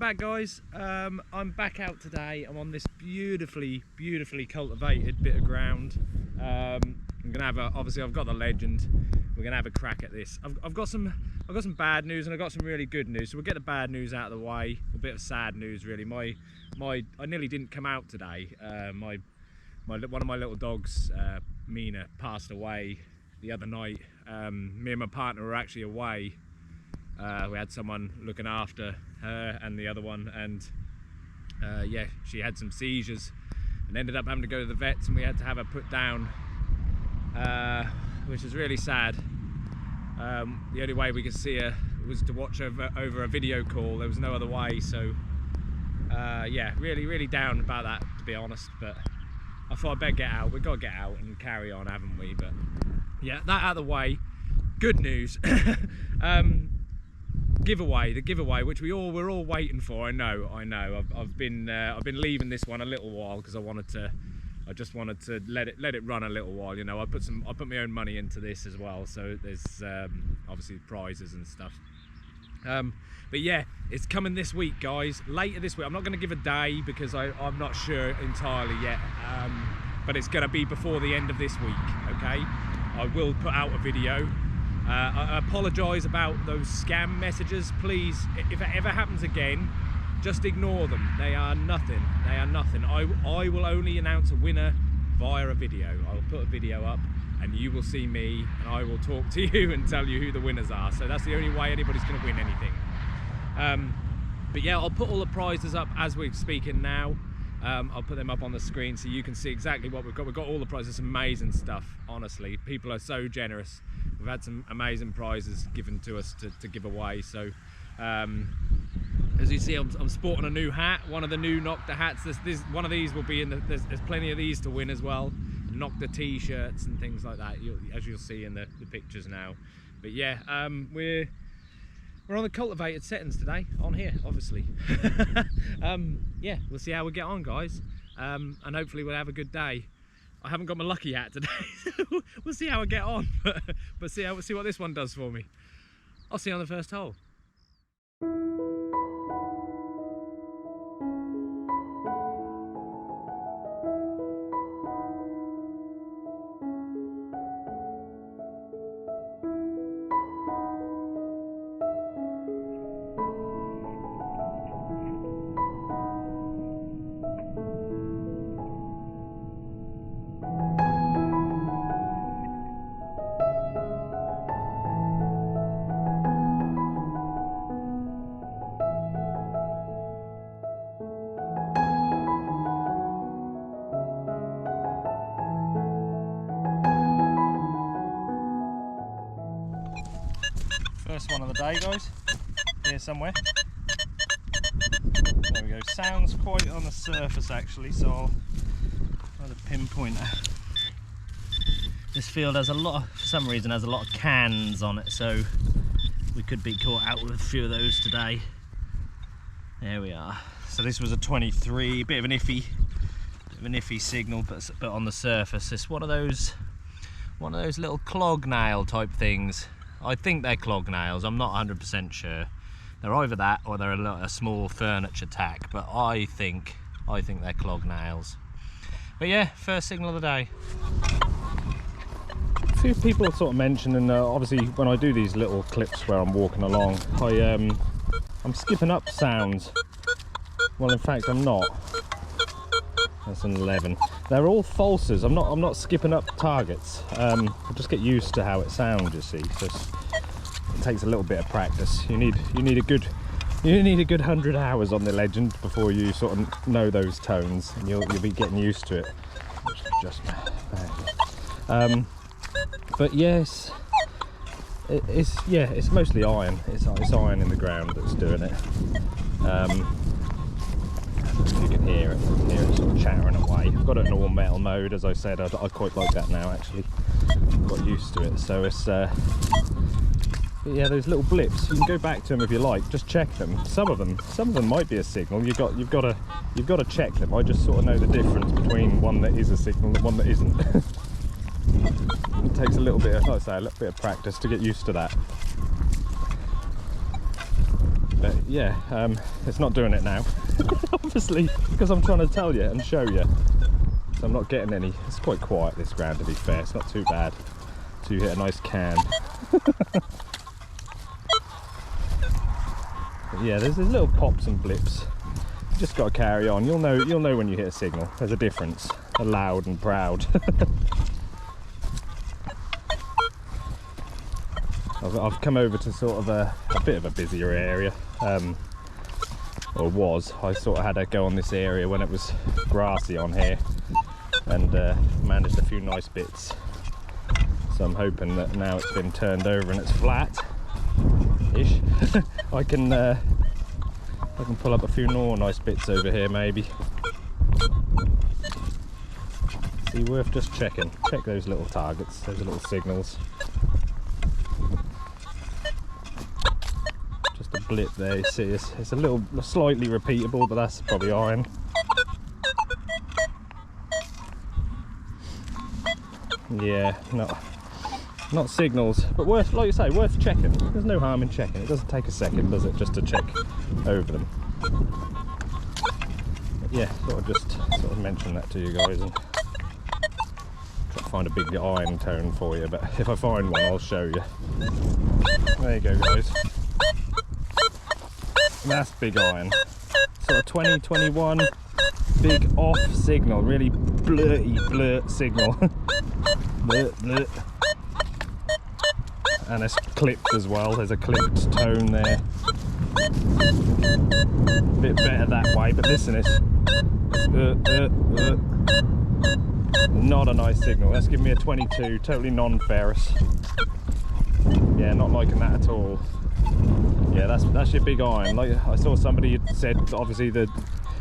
back, guys. I'm back out today. I'm on this beautifully cultivated bit of ground. I'm gonna have obviously I've got the Legend. We're gonna have a crack at this. I've got some bad news and I've got some really good news. So we'll get the bad news out of the way. A bit of sad news, really. I nearly didn't come out today. One of my little dogs, Mina, passed away the other night. Me and my partner were actually away. We had someone looking after her and the other one, and yeah, she had some seizures and ended up having to go to the vets, and we had to have her put down, which is really sad. The only way we could see her was to watch her over a video call. There was no other way. So yeah, really down about that, to be honest. But I thought I'd better get out. We've got to get out and carry on, haven't we? But yeah, that out of the way. Good news. The giveaway, which we're all waiting for. I know. I've been leaving this one a little while because I just wanted to let it run a little while. You know, I put my own money into this as well. So there's obviously prizes and stuff. But yeah, it's coming this week, guys. Later this week. I'm not going to give a day because I'm not sure entirely yet. But it's going to be before the end of this week. Okay, I will put out a video. I apologise about those scam messages. Please, if it ever happens again, just ignore them. They are nothing. They are nothing. I will only announce a winner via a video. I will put a video up and you will see me and I will talk to you and tell you who the winners are. So that's the only way anybody's going to win anything. But yeah, I'll put all the prizes up as we're speaking now. I'll put them up on the screen so you can see exactly what we've got. We've got all the prizes, amazing stuff, honestly. People are so generous. We've had some amazing prizes given to us to give away. So as you see, I'm sporting a new hat, one of the new Nokta hats. One of these will be in there's plenty of these to win as well. Nokta t-shirts and things like that, as you'll see in the pictures now. But yeah, we're on the cultivated settings today, on here, obviously. Yeah, we'll see how we get on, guys, and hopefully we'll have a good day. I haven't got my lucky hat today, so we'll see how I get on. But see what this one does for me. I'll see you on the first hole. First one of the day, guys. Here somewhere. There we go. Sounds quite on the surface actually, so I'll try to pinpoint it. This field has for some reason has a lot of cans on it, so we could be caught out with a few of those today. There we are. So this was a 23, bit of an iffy signal, but on the surface, it's one of those little clog nail type things. I think they're clog nails. I'm not 100% sure. They're either that or they're a small furniture tack, but I think they're clog nails. But yeah, first signal of the day. A few people have sort of mentioned, and obviously when I do these little clips where I'm walking along, I'm skipping up sounds. Well, in fact, I'm not. That's an 11. They're all falses. I'm not skipping up targets. I just get used to how it sounds, you see. So it takes a little bit of practice. You need a good 100 hours on the Legend before you sort of know those tones, and you'll be getting used to it. Just but yes, it's mostly iron. It's iron in the ground that's doing it. You can hear it sort of chattering away. I've got it in all metal mode, as I said. I quite like that now, actually. I've got used to it. So it's yeah, those little blips, you can go back to them if you like, just check them. Some of them might be a signal. You've got to check them. I just sort of know the difference between one that is a signal and one that isn't. It takes a little bit of, like I say, a little bit of practice to get used to that. but yeah, it's not doing it now. Obviously, because I'm trying to tell you and show you. So I'm not getting any. It's quite quiet, this ground, to be fair. It's not too bad to hit a nice can. But yeah, there's little pops and blips. You just got to carry on. You'll know when you hit a signal. There's a difference. A loud and proud. I've come over to sort of a bit of a busier area, or was. I sort of had to go on this area when it was grassy on here, and managed a few nice bits. So I'm hoping that now it's been turned over and it's flat-ish, I can pull up a few more nice bits over here maybe. See, worth just checking. Check those little targets, those little signals. Just a blip there, you see, it's a little slightly repeatable, but that's probably iron. Yeah, not signals, but worth, like you say, worth checking. There's no harm in checking. It doesn't take a second, does it, just to check over them. But yeah, sort of mention that to you guys and try to find a big iron tone for you. But if I find one, I'll show you. There you go, guys. And that's big iron. Sort of 2021 big off signal, really blurt signal. Blurt. And it's clipped as well, there's a clipped tone there. A bit better that way, but listen, it's not a nice signal. That's giving me a 22, totally non-ferrous. Yeah, not liking that at all. Yeah, that's your big iron. Like I saw somebody said, obviously that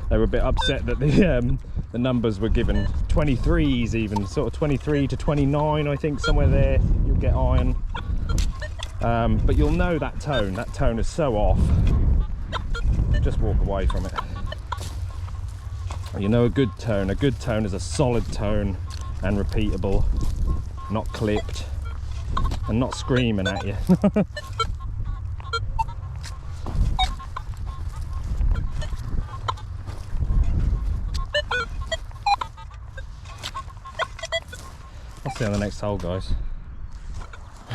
they were a bit upset that the numbers were given 23s, even sort of 23 to 29, I think, somewhere there you'll get iron. But you'll know that tone is so off, just walk away from it. You know, a good tone is a solid tone and repeatable, not clipped and not screaming at you. I'll see you on the next hole, guys.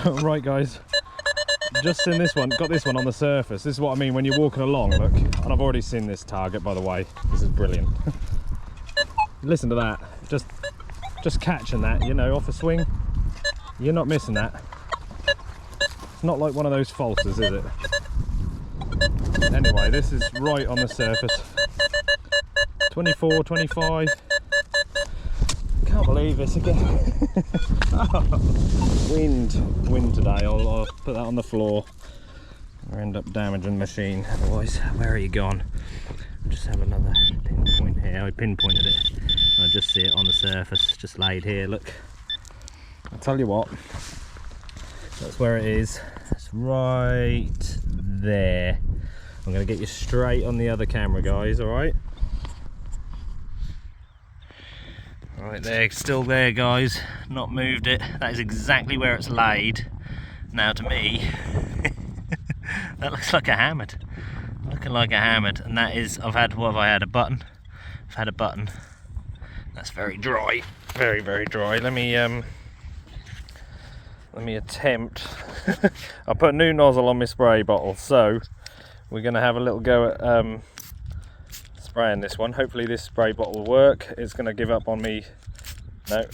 Right, guys, just seen this one, got this one on the surface. This is what I mean when you're walking along, look, and I've already seen this target, by the way. This is brilliant. Listen to that, just catching that, you know, off a swing. You're not missing that. It's not like one of those falsers, is it? Anyway, this is right on the surface. 24, 25. Can't believe this again. Wind today. I'll put that on the floor or end up damaging the machine. Otherwise, where are you gone? I'll just have another pinpoint here. I pinpointed it. I just see it on the surface, just laid here. Look, I'll tell you what, that's where it is. It's right there. I'm going to get you straight on the other camera, guys. All right. Right there, still there, guys, not moved it. That is exactly where it's laid. Now to me, that looks like a hammered, looking like a hammered. And that is, I've had, what have I had, a button? I've had a button. That's very dry, very, very dry. Let me attempt. I put a new nozzle on my spray bottle, so we're going to have a little go at spraying this one. Hopefully this spray bottle will work. It's going to give up on me. No,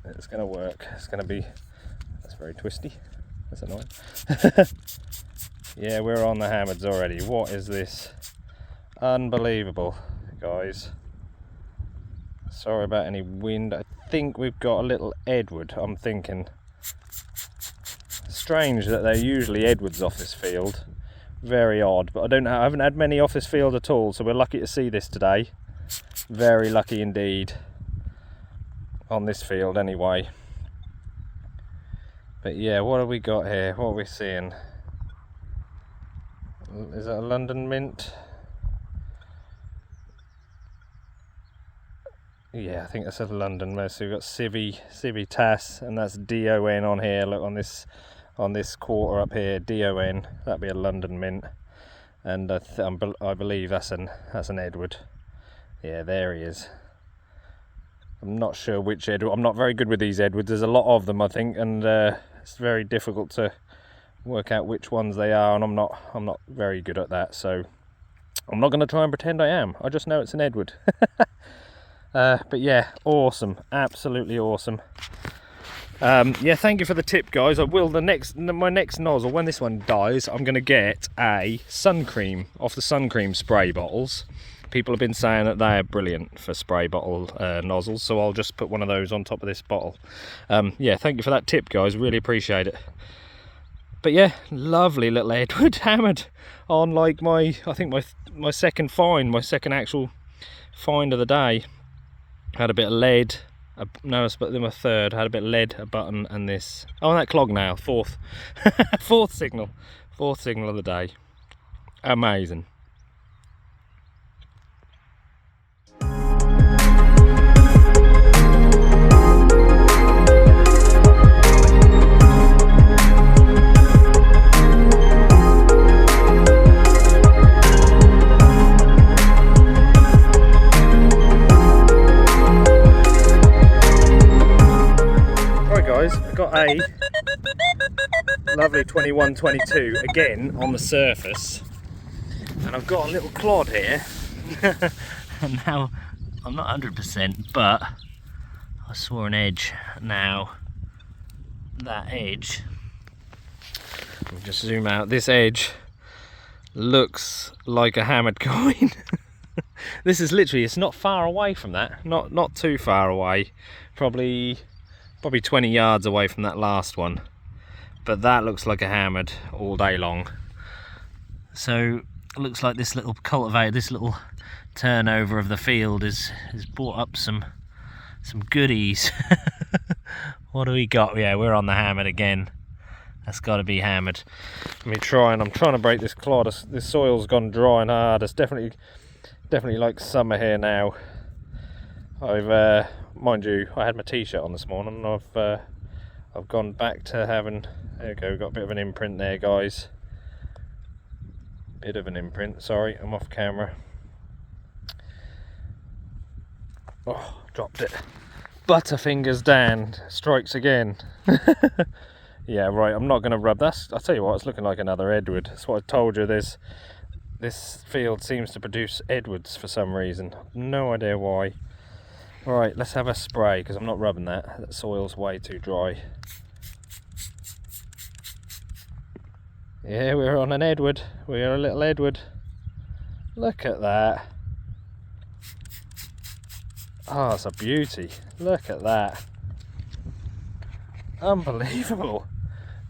it's going to work. It's going to be, that's very twisty. That's annoying. Yeah, we're on the hammers already. What is this? Unbelievable, guys. Sorry about any wind. I think we've got a little Edward, I'm thinking. Strange that they're usually Edwards off this field. Very odd, but I haven't had many off this field at all, so we're lucky to see this today. Very lucky indeed. On this field anyway. But yeah, what have we got here? What are we seeing? Is that a London mint? Yeah, I think that's a London mint. So we've got Civitas, and that's DON on here. Look, on this quarter up here, DON. That'd be a London mint. and I believe that's an Edward. Yeah, there he is. I'm not sure which Edward. I'm not very good with these Edwards. There's a lot of them, I think, and it's very difficult to work out which ones they are, and I'm not very good at that. So I'm not going to try and pretend I am. I just know it's an Edward. But yeah, awesome, absolutely awesome. Yeah, thank you for the tip, guys. I will my next nozzle, when this one dies, I'm going to get a sun cream off the sun cream spray bottles. People have been saying that they are brilliant for spray bottle nozzles, so I'll just put one of those on top of this bottle. Yeah, thank you for that tip, guys, really appreciate it. But yeah, lovely little Edward, hammered on like I think my second find, my second actual find of the day. Had a bit of lead, no, but then my third had a bit of lead, a button, and this. Oh, and that clog nail, fourth signal of the day. Amazing. I've got a lovely 21-22 again on the surface, and I've got a little clod here. And now I'm not 100%, but I saw an edge. Now that edge, let me just zoom out, this edge looks like a hammered coin. This is literally, it's not far away from that, not too far away, probably 20 yards away from that last one, but that looks like a hammered all day long. So it looks like this little cultivator, this little turnover of the field has brought up some goodies. What do we got? Yeah, we're on the hammered again. That's got to be hammered. Let me try, and I'm trying to break this clod. This soil's gone dry and hard. It's definitely like summer here now. I've mind you, I had my t-shirt on this morning, and I've gone back to having, there we go, we've got a bit of an imprint there, guys. Bit of an imprint, sorry, I'm off camera. Oh, dropped it. Butterfingers Dan strikes again. Yeah, right, I'm not going to rub, I'll tell you what, it's looking like another Edward. That's what I told you, this field seems to produce Edwards for some reason. No idea why. Right, let's have a spray, because I'm not rubbing that. That soil's way too dry. Yeah, we're on an Edward. We're a little Edward. Look at that. Oh, it's a beauty. Look at that. Unbelievable.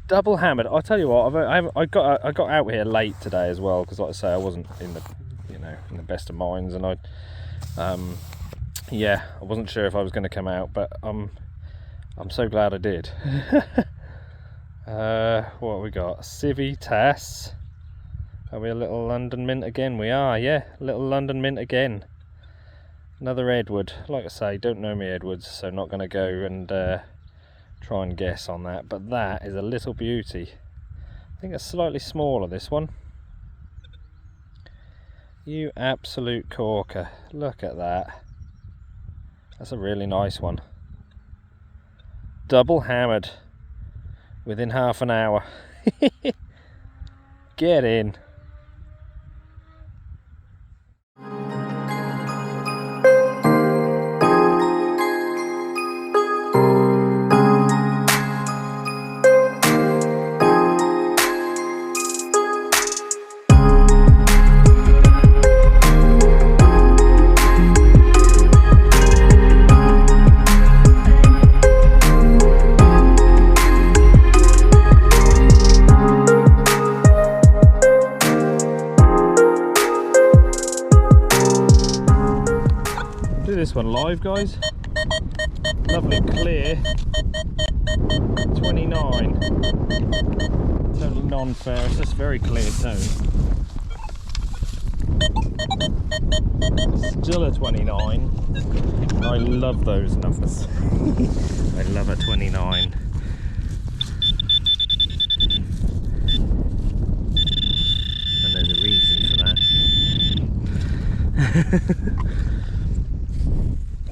Double hammered. I'll tell you what, I got out here late today as well, because like I say, I wasn't in the best of minds, and yeah, I wasn't sure if I was going to come out, but I'm so glad I did. What have we got? Civitas. Are we a little London mint again? We are, yeah, little London mint again. Another Edward. Like I say, don't know me Edwards, so not going to go and try and guess on that, but that is a little beauty. I think it's slightly smaller, this one. You absolute corker. Look at that. That's a really nice one. Double hammered within half an hour. Get in. This one live, guys. Lovely clear 29. Totally non-ferrous, just very clear tone. Still a 29. I love those numbers. I love a 29. And there's a reason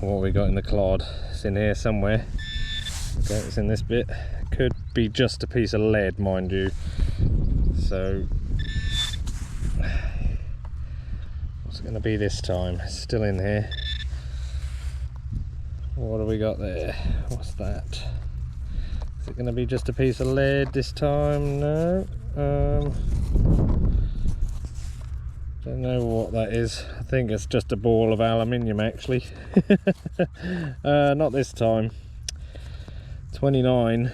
What we got in the clod? It's in here somewhere. Okay, it's in this bit. Could be just a piece of lead, mind you. So what's it going to be this time? It's still in here. What have we got there? What's that? Is it going to be just a piece of lead this time? No. Don't know what that is. I think it's just a ball of aluminium actually. Not this time. 29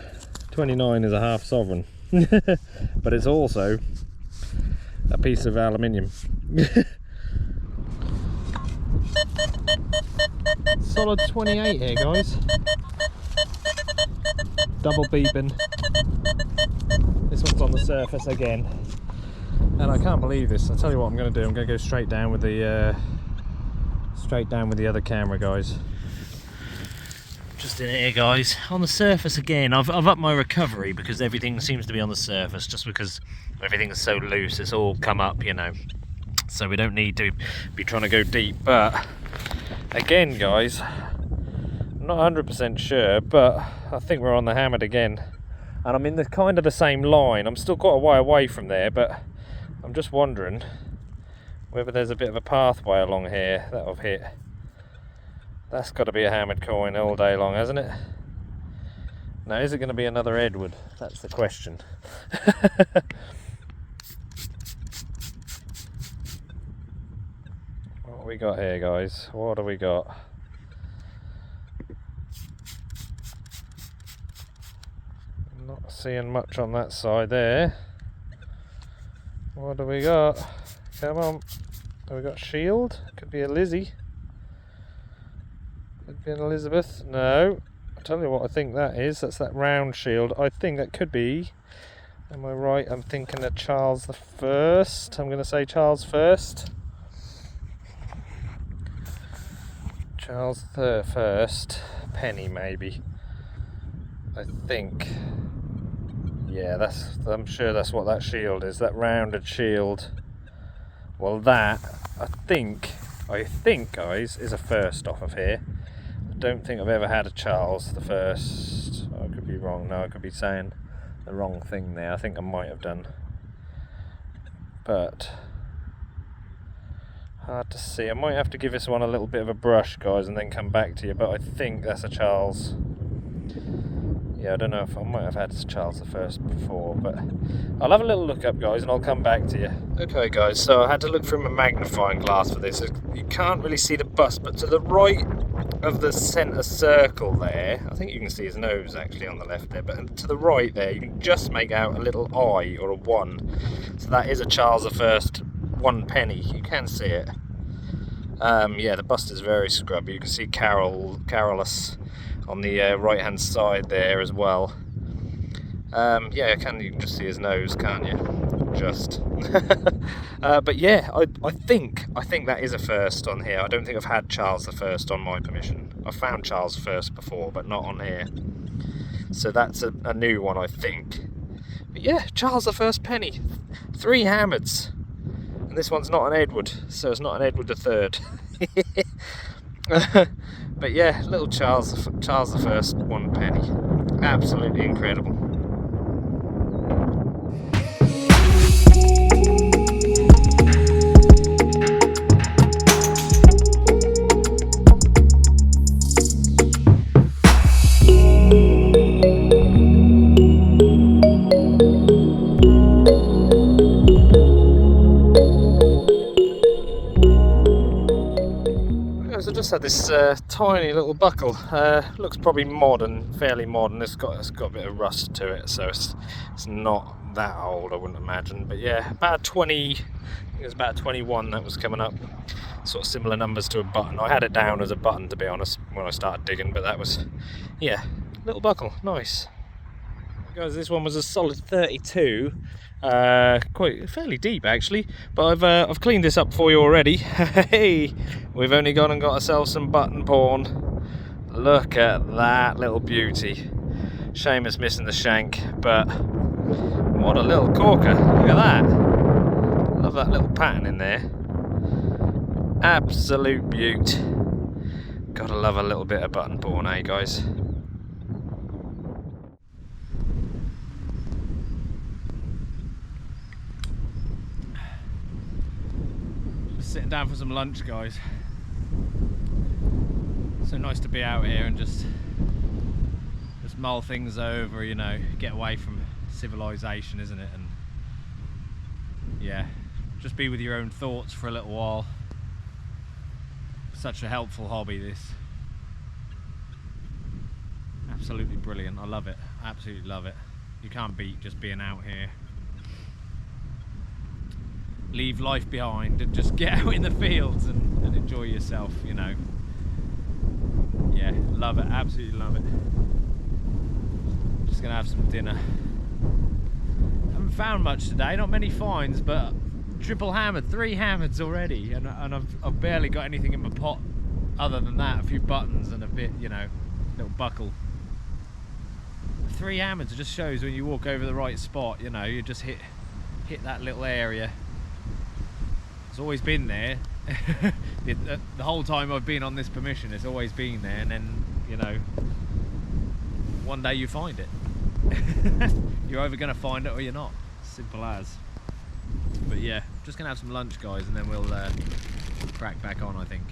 is a half sovereign. But it's also a piece of aluminium. Solid 28 here, guys. Double beeping. This one's on the surface again. And I can't believe this. I'll tell you what I'm going to do. I'm going to go straight down with the other camera, guys. Just in here, guys. On the surface again. I've upped my recovery because everything seems to be on the surface. Just because everything is so loose, it's all come up, you know. So we don't need to be trying to go deep. But again, guys, I'm not 100% sure, but I think we're on the hammered again. And I'm in the kind of the same line. I'm still quite a way away from there, but I'm just wondering whether there's a bit of a pathway along here that I've hit. That's got to be a hammered coin all day long, hasn't it? Now, is it going to be another Edward? That's the question. What have we got here, guys? What have we got? Not seeing much on that side there. What do we got? Come on. Have we got shield? Could be a Lizzie. Could be an Elizabeth. No. I'll tell you what I think that is. That's that round shield. I think that could be. Am I right? I'm thinking of Charles the First. I'm going to say Charles First. Charles the First. Penny, maybe. I think. Yeah, I'm sure that's what that shield is, that rounded shield. Well, that, I think, guys, is a first off of here. I don't think I've ever had a Charles the First. Oh, I could be wrong. No, I could be saying the wrong thing there. I think I might have done. But hard to see. I might have to give this one a little bit of a brush, guys, and then come back to you. But I think that's a Charles. Yeah, I don't know if I might have had Charles I before, but I'll have a little look up, guys, and I'll come back to you. Okay, guys, so I had to look through my magnifying glass for this. You can't really see the bust, but to the right of the centre circle there, I think you can see his nose actually on the left there, but to the right there, you can just make out a little eye or a 1. So that is a Charles I 1 penny. You can see it. Yeah, the bust is very scrubby. You can see Carolus on the right hand side there as well. Yeah, you can just see his nose, can't you? Just. But yeah, I think that is a first on here. I don't think I've had Charles I on my permission. I've found Charles I before, but not on here. So that's a new one, I think. But yeah, Charles I penny. 3 hammers. And this one's not an Edward, so it's not an Edward III. But yeah, little Charles I 1 penny. Absolutely incredible. I just had this tiny little buckle. Looks probably modern, fairly modern. It's got a bit of rust to it, so it's not that old, I wouldn't imagine. But yeah, about 20. I think it was about 21 that was coming up. Sort of similar numbers to a button. I had it down as a button, to be honest, when I started digging. But that was, yeah, little buckle, nice. Guys, this one was a solid 32. Quite fairly deep actually, but I've cleaned this up for you already. Hey, we've only gone and got ourselves some button porn. Look at that little beauty. Shame it's missing the shank, but what a little corker. Look at that. Love that little pattern in there. Absolute beaut. Gotta love a little bit of button born, eh guys? Just sitting down for some lunch, guys. So nice to be out here and just mull things over, you know, get away from civilization, isn't it? And yeah, just be with your own thoughts for a little while. Such a helpful hobby, this. Absolutely brilliant. I love it. Absolutely love it. You can't beat just being out here. Leave life behind and just get out in the fields and enjoy yourself, you know. Yeah, love it. Absolutely love it. Just gonna have some dinner. Haven't found much today, not many finds, but triple hammered, 3 hammers already, and I've barely got anything in my pot other than that, a few buttons and a bit, you know, little buckle. 3 hammers just shows when you walk over the right spot, you know, you just hit that little area. It's always been there. The whole time I've been on this permission, it's always been there, and then, you know, one day you find it. You're either going to find it or you're not. Simple as. But yeah, just going to have some lunch, guys, and then we'll crack back on, I think.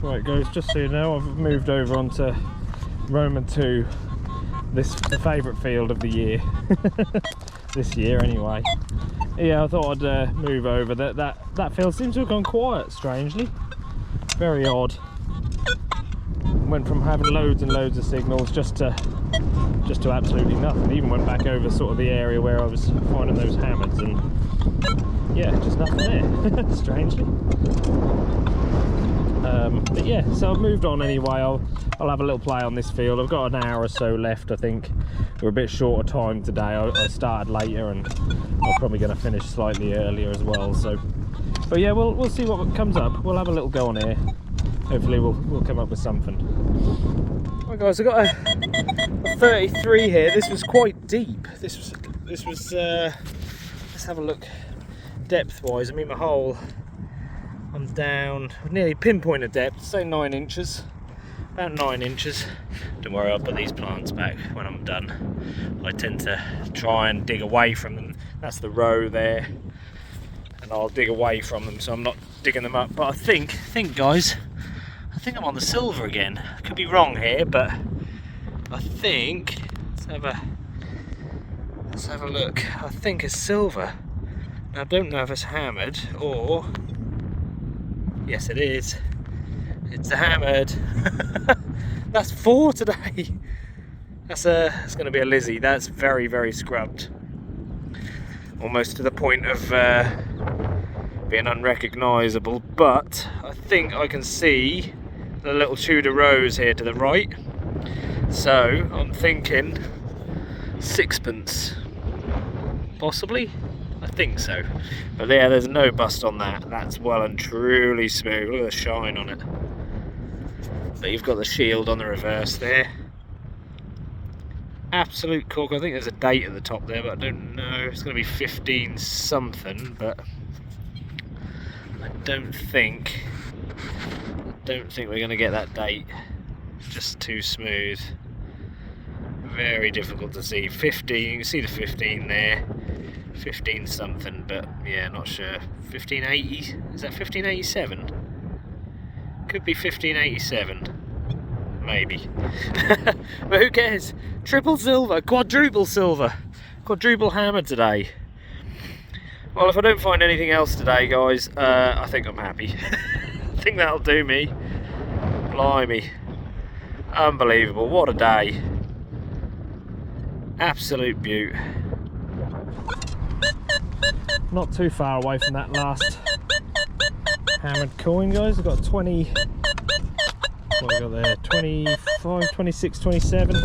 Right guys, just so you know, I've moved over onto Roman 2, the favourite field of the year. This year anyway. Yeah, I thought I'd move over. That field seems to have gone quiet, strangely. Very odd. Went from having loads and loads of signals just to absolutely nothing. Even went back over sort of the area where I was finding those hammers, and yeah, just nothing there. Strangely. But yeah, so I've moved on anyway. I'll have a little play on this field. I've got an hour or so left, I think. We're a bit short of time today. I started later, and I'm probably going to finish slightly earlier as well. So, but yeah, we'll see what comes up. We'll have a little go on here. Hopefully we'll come up with something. Right guys, I got a 33 here. This was quite deep. This was let's have a look depth wise. I mean, my hole, I'm down nearly pinpoint depth, say 9 inches, about 9 inches. Don't worry, I'll put these plants back when I'm done. I tend to try and dig away from them. That's the row there, and I'll dig away from them, so I'm not digging them up. But I think guys, I think I'm on the silver again. I could be wrong here, but I think, let's have a look. I think it's silver. Now I don't know if it's hammered or, yes it is. It's a hammered. That's 4 today. That's going to be a Lizzie. That's very, very scrubbed. Almost to the point of being unrecognisable. But I think I can see the little Tudor rose here to the right. So I'm thinking 6pence. Possibly. I think so. But yeah, there's no bust on that. That's well and truly smooth. Look at the shine on it. But you've got the shield on the reverse there. Absolute cork. I think there's a date at the top there, but I don't know. It's going to be 15 something, but I don't think we're going to get that date. It's just too smooth. Very difficult to see. 15, you can see the 15 there. 15 something, but yeah, not sure. 1580, is that 1587? Could be 1587, maybe. But who cares? Triple silver, quadruple silver, quadruple hammer today. Well, if I don't find anything else today, guys, I think I'm happy. I think that'll do me. Blimey, unbelievable, what a day. Absolute beaut. Not too far away from that last hammered coin, guys. I've got 20, what have I got there? 25, 26, 27.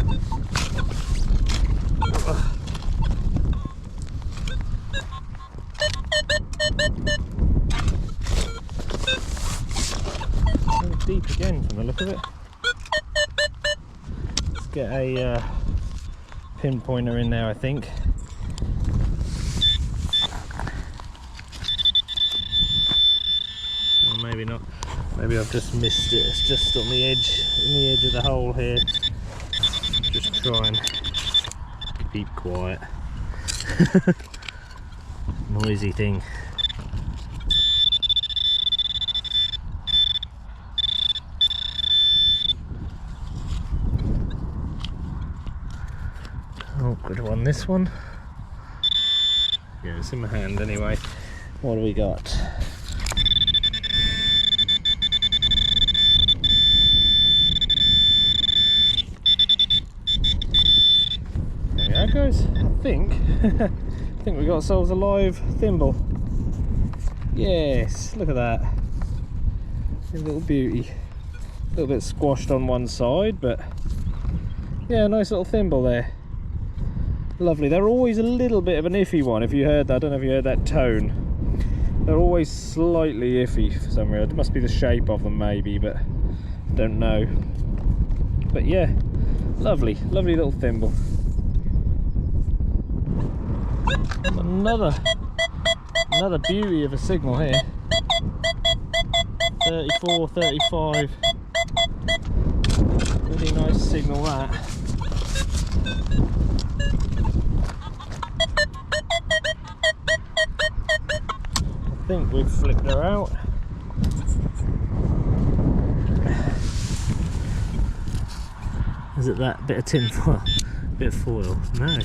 Very deep again from the look of it. get a pinpointer in there, I think. Or maybe not. Maybe I've just missed it. It's just on the edge of the hole here. Just try and keep quiet. Noisy thing. Oh, good one, this one. Yeah, it's in my hand anyway. What do we got? There we are, guys. I think we got ourselves a live thimble. Yes, look at that. A little beauty. A little bit squashed on one side, but yeah, nice little thimble there. Lovely. They're always a little bit of an iffy one. If you heard that, I don't know if you heard that tone. They're always slightly iffy for some reason. It must be the shape of them maybe, but I don't know. But yeah, lovely little thimble. Another beauty of a signal here. 34, 35. Really nice signal that. I think we've flipped her out. Is it that bit of tin foil? Bit of foil? No.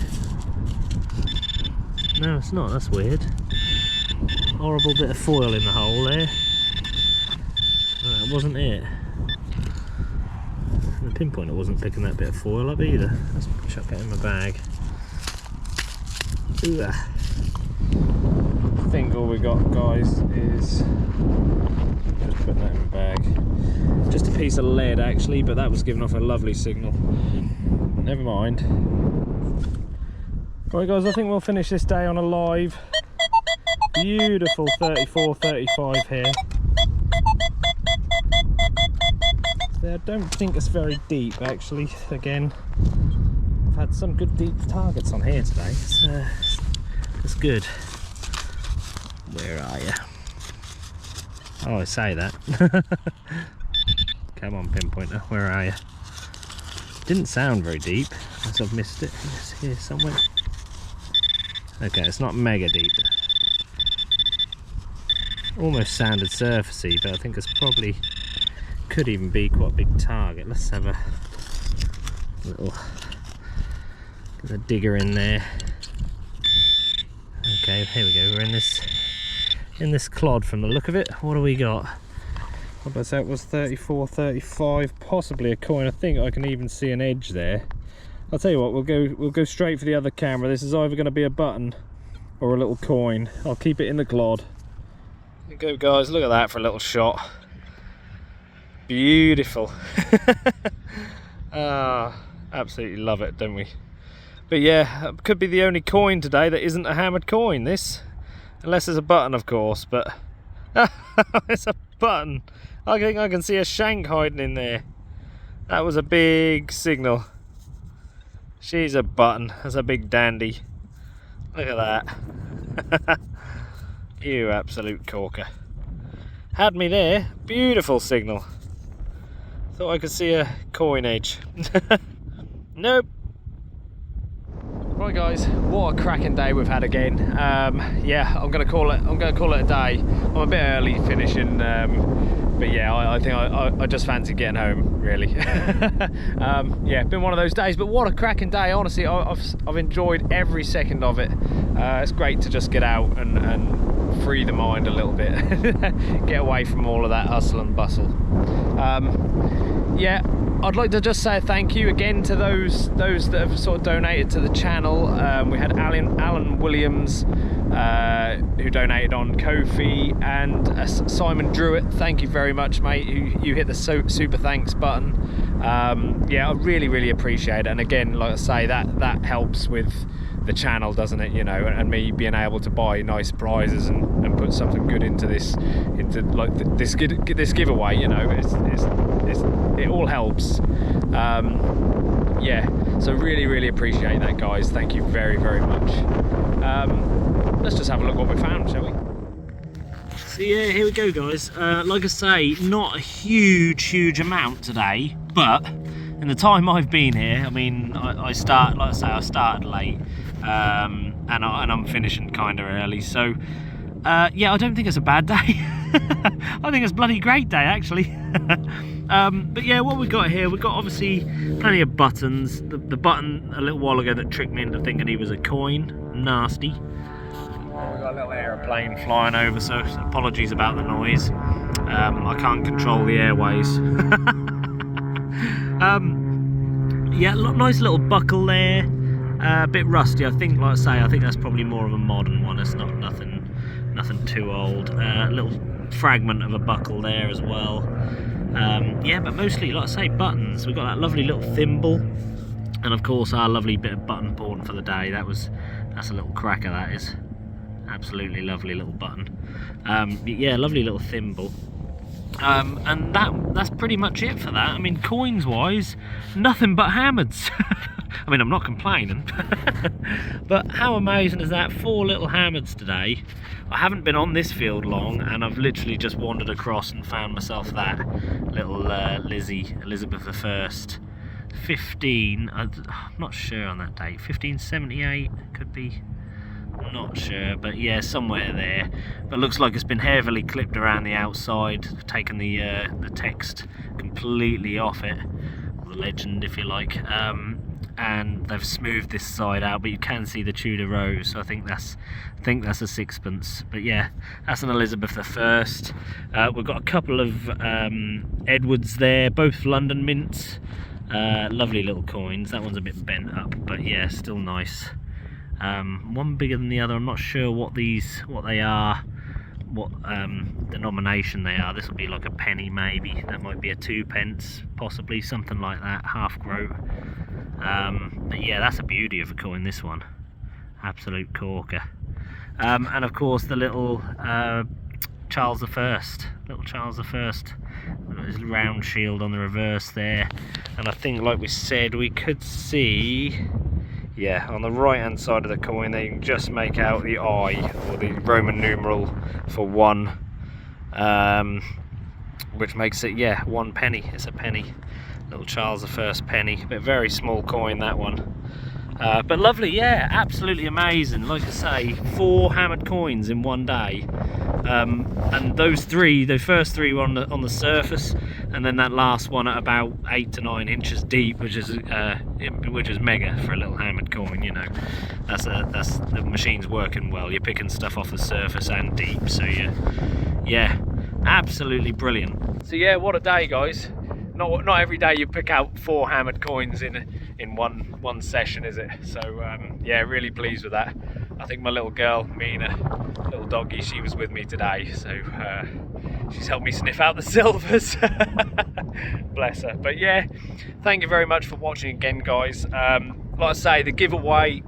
No, it's not. That's weird. Horrible bit of foil in the hole there. That wasn't it. The pinpointer wasn't picking that bit of foil up either. Let's chuck it in my bag. Ooh. I think all we got, guys, is just putting that in my bag. Just a piece of lead actually, but that was giving off a lovely signal. Never mind. Right guys, I think we'll finish this day on a live, beautiful 34, 35 here. So I don't think it's very deep actually. Again, I've had some good deep targets on here today. It's good. Where are you? Oh, I say that. Come on, pinpointer, where are you? Didn't sound very deep, unless I've missed it. It's here somewhere. Okay, it's not mega deep. Almost sounded surfacey, but I think it's probably could even be quite a big target. Let's have a little get the digger in there. Okay, here we go. We're in this clod from the look of it. What do we got? What did I say it was? 34, 35, possibly a coin. I think I can even see an edge there. I'll tell you what, we'll go straight for the other camera. This is either going to be a button or a little coin. I'll keep it in the clod. There you go, guys. Look at that for a little shot. Beautiful. Ah, absolutely love it, don't we? But yeah, it could be the only coin today that isn't a hammered coin, this. Unless it's a button, of course, but it's a button. I think I can see a shank hiding in there. That was a big signal. She's a button. That's a big dandy. Look at that. You absolute corker. Had me there. Beautiful signal. Thought I could see a coin edge. Nope. Right guys, what a cracking day we've had again. Yeah, I'm gonna call it a day. I'm a bit early finishing, but yeah, I think I just fancy getting home, really. Yeah, been one of those days, but what a cracking day. Honestly, I've enjoyed every second of it. It's great to just get out and free the mind a little bit. Get away from all of that hustle and bustle. Yeah, I'd like to just say thank you again to those that have sort of donated to the channel. We had Alan Williams who donated on Ko-fi, and Simon Druitt. Thank you very much, mate. You hit the super thanks button. Yeah, I really appreciate it. And again, like I say, that helps with the channel, doesn't it? You know, and me being able to buy nice prizes and put something good into this giveaway. You know, it all helps. yeah, so really appreciate that, guys. Thank you very much. Let's just have a look what we found, shall we? So yeah, here we go, guys. Like I say, not a huge amount today, but in the time I've been here, I mean, I started late, and I'm finishing kind of early. So yeah, I don't think it's a bad day. I think it's a bloody great day, actually. But yeah, what we've got here, we've got obviously plenty of buttons. The button a little while ago that tricked me into thinking he was a coin, nasty. We've got a little aeroplane flying over, so apologies about the noise. I can't control the airways. Yeah, nice little buckle there. A bit rusty, I think. Like I say, I think that's probably more of a modern one. It's not nothing too old. Little fragment of a buckle there as well. Yeah, but mostly, like I say, buttons. We've got that lovely little thimble, and of course our lovely bit of button pawn for the day. That's a little cracker. That is absolutely lovely little button. Yeah, lovely little thimble. And that's pretty much it for that. I mean, coins wise, nothing but hammers. I mean, I'm not complaining. But how amazing is that? 4 little hammers today. I haven't been on this field long, and I've literally just wandered across and found myself that little Lizzie, Elizabeth I. 15, I'm not sure on that date, 1578 could be. I'm not sure, but yeah, somewhere there. But looks like it's been heavily clipped around the outside, taken the text completely off it, or the legend if you like, and they've smoothed this side out, but you can see the Tudor rose, so I think that's a sixpence. But yeah, that's an Elizabeth I. We've got a couple of Edwards there, both London mints. Lovely little coins. That one's a bit bent up, but yeah, still nice. One bigger than the other. I'm not sure what they are, what denomination they are. This will be like a penny maybe. That might be a 2p, possibly something like that, half groat. But yeah, that's a beauty of a coin, this one. Absolute corker. And of course the little Charles I, little Charles I. His round shield on the reverse there, and I think, like we said, we could see, yeah, on the right hand side of the coin there you can just make out the I, or the Roman numeral for 1, which makes it, yeah, 1 penny. It's a penny, little Charles I penny, but very small coin, that one. But lovely, yeah, absolutely amazing. Like I say, 4 hammered coins in one day, and the first 3 were on the surface, and then that last one at about 8 to 9 inches deep, which is mega for a little hammered coin. You know, that's the machine's working well. You're picking stuff off the surface and deep, so yeah, absolutely brilliant. So yeah, what a day, guys. Not every day you pick out 4 hammered coins in one session, is it? So yeah, really pleased with that. I think my little girl, Mina, little doggy, she was with me today, so she's helped me sniff out the silvers. Bless her. But yeah, thank you very much for watching again, guys. Like I say, the giveaway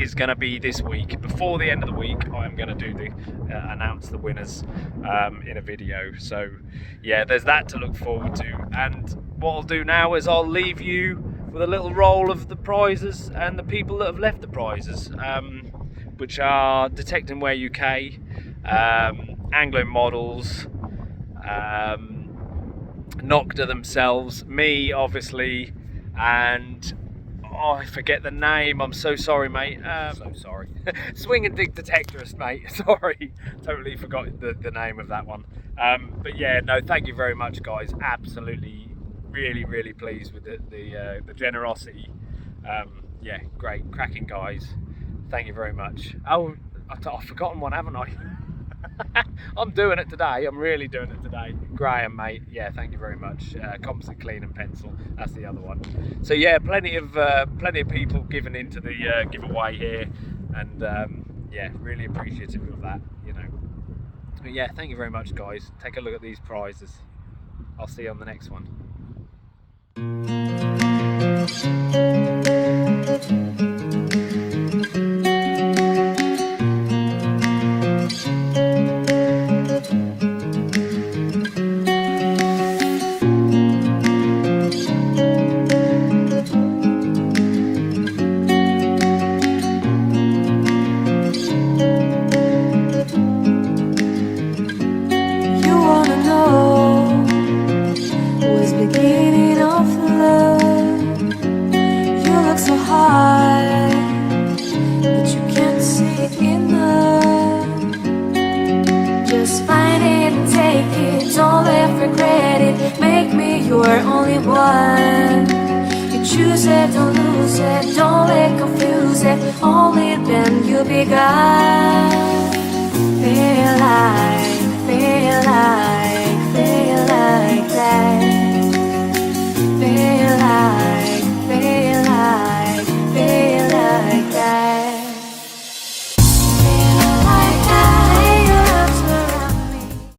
is going to be this week. Before the end of the week, I am going to do announce the winners in a video. So yeah, there's that to look forward to. And what I'll do now is I'll leave you with a little roll of the prizes and the people that have left the prizes, which are Detect and Wear UK, Anglo Models, Nokta themselves, me obviously, and oh, I forget the name. I'm so sorry, mate. So sorry. Swing and Dig Detectorist, mate. Sorry, totally forgot the name of that one. But yeah, no, thank you very much, guys. Absolutely, really pleased with the generosity. Yeah, great, cracking guys. Thank you very much. Oh, I've forgotten one, haven't I? I'm doing it today. I'm really doing it today. Graham, mate. Yeah, thank you very much. Composite Clean and Pencil. That's the other one. So yeah, plenty of people giving into the giveaway here, and yeah, really appreciative of that. You know. But yeah, thank you very much, guys. Take a look at these prizes. I'll see you on the next one. regret it. Make me your only one. You choose it, don't lose it, don't let confuse it. Only then you be God.